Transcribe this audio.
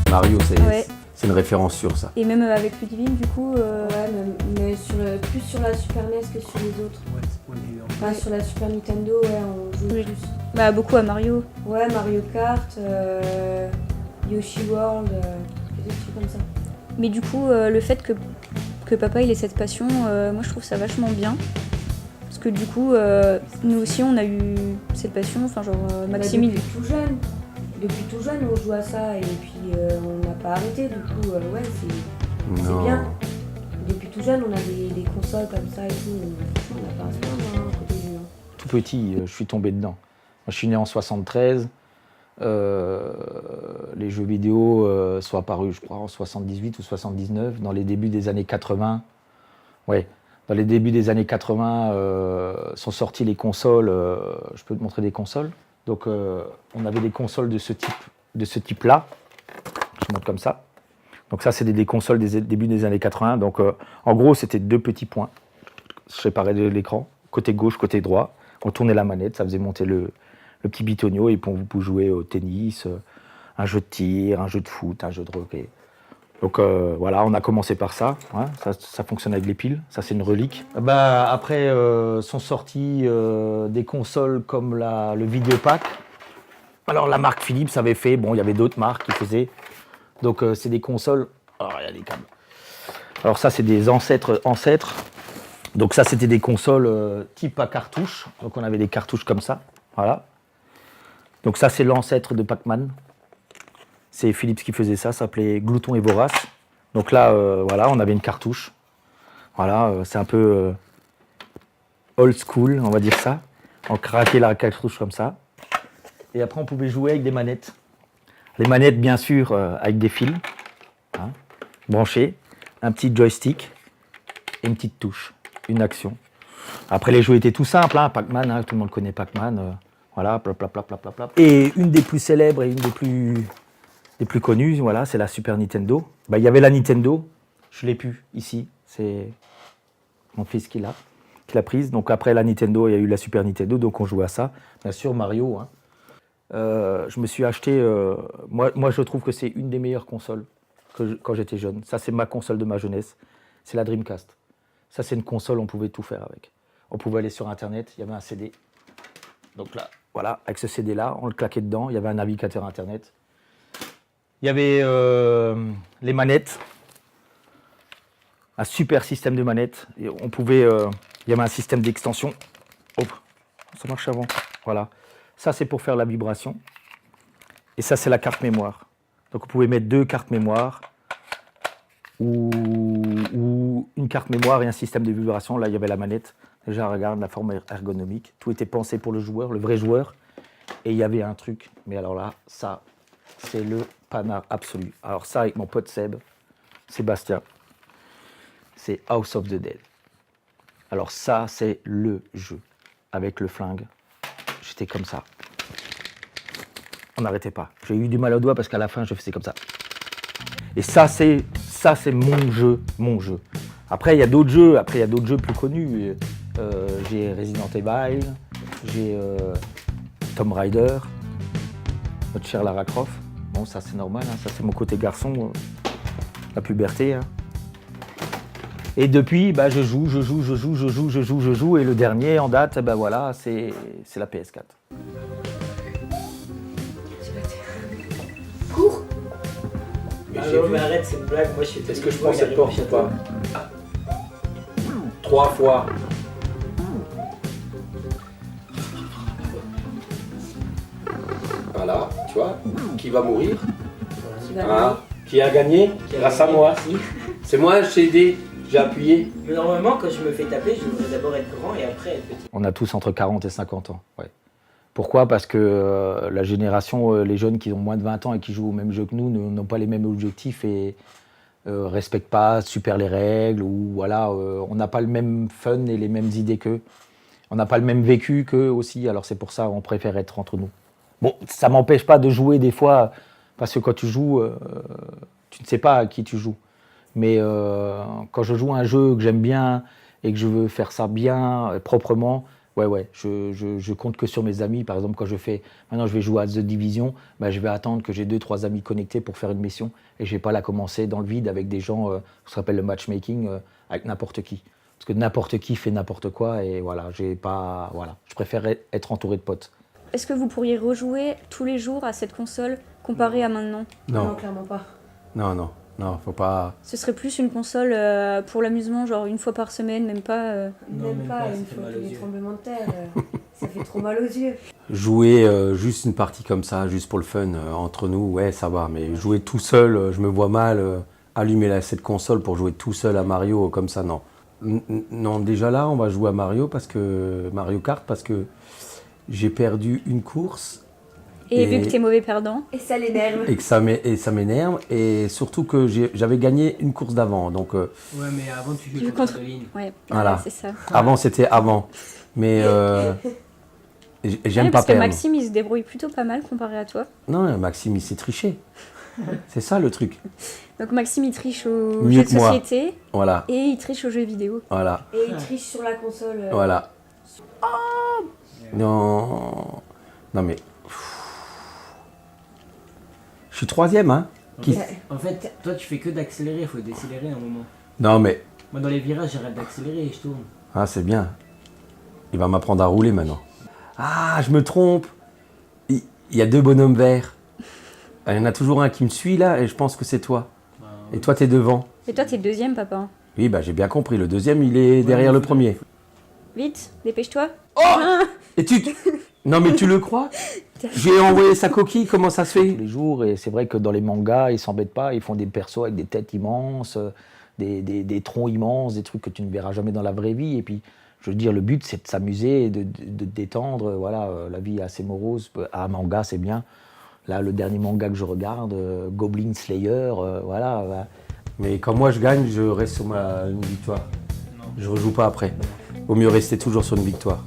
Mario, Ouais. c'est une référence sûre, ça. Et même avec Ludivine, du coup. Ouais, mais plus sur la Super NES que sur les autres. Enfin, sur la Super Nintendo, ouais, on joue Oui. plus. Bah, beaucoup à Mario. Ouais, Mario Kart, Yoshi World, des trucs comme ça. Mais du coup, le fait que papa il ait cette passion, moi je trouve ça vachement bien. Parce que du coup, nous aussi on a eu cette passion, enfin genre Maxime il... Depuis tout jeune, on joue à ça et puis on n'a pas arrêté. Du coup, ouais, c'est bien. Depuis tout jeune, on a des consoles comme ça et tout. On n'a pas à se plaindre côté jeu. Tout petit, je suis tombé dedans. Moi, je suis né en 73. Les jeux vidéo sont apparus, je crois, en 78 ou 79, dans les débuts des années 80. Ouais, dans les débuts des années 80 sont sorties les consoles. Je peux te montrer des consoles. Donc, on avait des consoles de ce type-là. Je montre comme ça. Donc ça, c'est des consoles des débuts des années 80. Donc, en gros, c'était 2 petits points séparés de l'écran, côté gauche, côté droit. On tournait la manette, ça faisait monter le petit bitonio et puis vous pouvez jouer au tennis, un jeu de tir, un jeu de foot, un jeu de hockey. Donc voilà, on a commencé par ça. Hein, ça fonctionne avec les piles. Ça, c'est une relique. Bah, après, sont sorties des consoles comme le Videopack. Alors, la marque Philips avait fait. Bon, il y avait d'autres marques qui faisaient. Donc, c'est des consoles. Alors, il y a des câbles. Alors, ça, c'est des ancêtres. Donc, ça, c'était des consoles type à cartouche. Donc, on avait des cartouches comme ça. Voilà. Donc, ça, c'est l'ancêtre de Pac-Man. C'est Philips qui faisait ça, ça s'appelait Glouton et Vorace. Donc là, voilà, on avait une cartouche. Voilà, c'est un peu old school, on va dire ça. On craquait la cartouche comme ça. Et après, on pouvait jouer avec des manettes. Les manettes, bien sûr, avec des fils, hein, branchés, un petit joystick et une petite touche, une action. Après, les jeux étaient tout simples, hein, Pac-Man, hein, tout le monde connaît Pac-Man. Voilà, plap. Et une des plus célèbres et une des plus connues, voilà, c'est la Super Nintendo. Bah, il y avait la Nintendo, je ne l'ai plus ici, c'est mon fils qui l'a prise. Donc après la Nintendo, il y a eu la Super Nintendo, donc on jouait à ça. Bien sûr, Mario. Hein. Je me suis acheté, moi je trouve que c'est une des meilleures consoles quand j'étais jeune. Ça, c'est ma console de ma jeunesse, c'est la Dreamcast. Ça, c'est une console, on pouvait tout faire avec. On pouvait aller sur Internet, il y avait un CD. Donc là, voilà, avec ce CD-là, on le claquait dedans, il y avait un navigateur Internet. Il y avait les manettes, un super système de manettes. Et on pouvait, il y avait un système d'extension. Hop, ça marche avant. Voilà. Ça, c'est pour faire la vibration. Et ça, c'est la carte mémoire. Donc, vous pouvez mettre 2 cartes mémoire ou une carte mémoire et un système de vibration. Là, il y avait la manette. Déjà, regarde la forme ergonomique. Tout était pensé pour le joueur, le vrai joueur. Et il y avait un truc. Mais alors là, ça, c'est le panard absolu. Alors ça, avec mon pote Sébastien, c'est House of the Dead. Alors ça, c'est le jeu. Avec le flingue, j'étais comme ça. On n'arrêtait pas. J'ai eu du mal au doigt parce qu'à la fin, je faisais comme ça. Et ça, c'est mon jeu. Après, il y a d'autres jeux. Après, il y a d'autres jeux plus connus. J'ai Resident Evil, j'ai Tomb Raider, notre chère Lara Croft. Bon, ça c'est normal, hein. Ça c'est mon côté garçon, la puberté. Hein. Et depuis, bah, je joue, et le dernier en date, bah, voilà, c'est la PS4. Cours. Mais arrête, c'est une blague, moi je suis... Est-ce que je prends cette porte ou pas? 3 fois. Voilà, tu vois, qui va mourir, qui a gagné grâce à moi. C'est moi, j'ai aidé, j'ai appuyé. Mais normalement, quand je me fais taper, je devrais d'abord être grand et après être petit. On a tous entre 40 et 50 ans. Ouais. Pourquoi? Parce que la génération, les jeunes qui ont moins de 20 ans et qui jouent au même jeu que nous n'ont pas les mêmes objectifs et respectent pas super les règles ou voilà, on n'a pas le même fun et les mêmes idées qu'eux. On n'a pas le même vécu qu'eux aussi, alors c'est pour ça qu'on préfère être entre nous. Bon, ça m'empêche pas de jouer des fois, parce que quand tu joues, tu ne sais pas à qui tu joues. Mais quand je joue un jeu que j'aime bien et que je veux faire ça bien, proprement, Ouais. Je compte que sur mes amis. Par exemple, quand maintenant je vais jouer à The Division, bah, je vais attendre que j'ai 2-3 amis connectés pour faire une mission. Et je ne vais pas la commencer dans le vide avec des gens, ce qu'on appelle le matchmaking, avec n'importe qui. Parce que n'importe qui fait n'importe quoi. Et voilà, je préfère être entouré de potes. Est-ce que vous pourriez rejouer tous les jours à cette console comparé à maintenant? Non, clairement pas. Non, faut pas. Ce serait plus une console pour l'amusement, genre une fois par semaine, même pas. Même pas, une fois tous les tremblements de terre. Ça fait trop mal aux yeux. Jouer juste une partie comme ça, juste pour le fun, entre nous, ouais, ça va. Mais jouer tout seul, je me vois mal allumer cette console pour jouer tout seul à Mario comme ça, non. Non, déjà là, on va jouer à Mario Kart parce que j'ai perdu une course. Et vu que t'es mauvais perdant. Et ça l'énerve. Et ça m'énerve. Et surtout que j'avais gagné une course d'avant. Donc, Ouais, mais avant, tu jouais contre Adeline. Ouais, voilà. c'est ça. Avant, c'était avant. Mais j'aime pas parce que perdre. Maxime, il se débrouille plutôt pas mal comparé à toi. Non, Maxime, il s'est triché. C'est ça le truc. Donc Maxime, il triche aux Mieux jeux de que moi. société. Voilà. Et il triche aux jeux vidéo. Voilà. Et il triche sur la console. Voilà. Non. Non, mais. Je suis troisième, hein. En fait, toi, tu fais que d'accélérer, il faut décélérer un moment. Non, mais. Moi, dans les virages, j'arrête d'accélérer et je tourne. Ah, c'est bien. Il va m'apprendre à rouler maintenant. Ah, je me trompe. Il y a 2 bonhommes verts. Il y en a toujours un qui me suit là et je pense que c'est toi. Et toi, t'es devant. Et toi, t'es le deuxième, papa. Oui, bah j'ai bien compris. Le deuxième, il est derrière le premier. Vite, dépêche-toi. Et Non, mais tu le crois? J'ai envoyé sa coquille, comment ça se fait? Tous les jours, et c'est vrai que dans les mangas, ils s'embêtent pas, ils font des persos avec des têtes immenses, des troncs immenses, des trucs que tu ne verras jamais dans la vraie vie. Et puis, je veux dire, le but, c'est de s'amuser, de détendre. Voilà, la vie est assez morose. Un manga, c'est bien. Là, le dernier manga que je regarde, Goblin Slayer, voilà. Mais quand moi je gagne, je reste sur une victoire. Je rejoue pas après. Vaut mieux rester toujours sur une victoire.